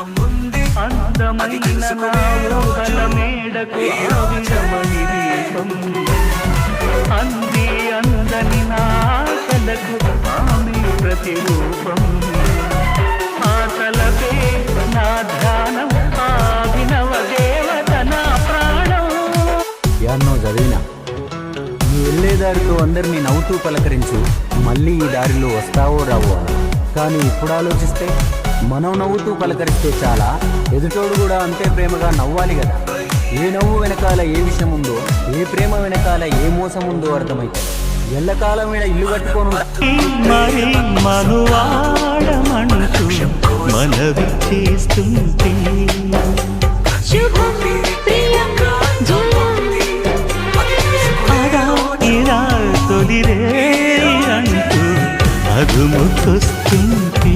అందమైన నా ఊహల మేడకు ఆవిరమణి దీపం అంది అందని నా కలకు ఆమె ప్రతిరూపం ఆ తలపే నా ధ్యానం ఆ వినవ దేవత నా ప్రాణం. యాన్నో చదివినా నువ్వు వెళ్ళే దారిలో అందరినీ నవ్వుతూ పలకరించు, మళ్ళీ ఈ దారిలో వస్తావో రావో అని. కానీ ఇప్పుడు ఆలోచిస్తే మనం నవ్వుతూ పలకరిస్తే చాలా, ఎదుటోడు కూడా అంతే ప్రేమగా నవ్వాలి కదా. ఏ నవ్వు వెనకాల ఏ విషయం ఉందో, ఏ ప్రేమ వెనకాల ఏ మోసం ఉందో అర్థమైతే ఎల్లకాలం మీద ఇల్లు కట్టుకోను మరి మనువాడమంటూ మనవి చేస్తుంటే ఇలా తొలిరే అంటూ అదుముకొస్తుంటే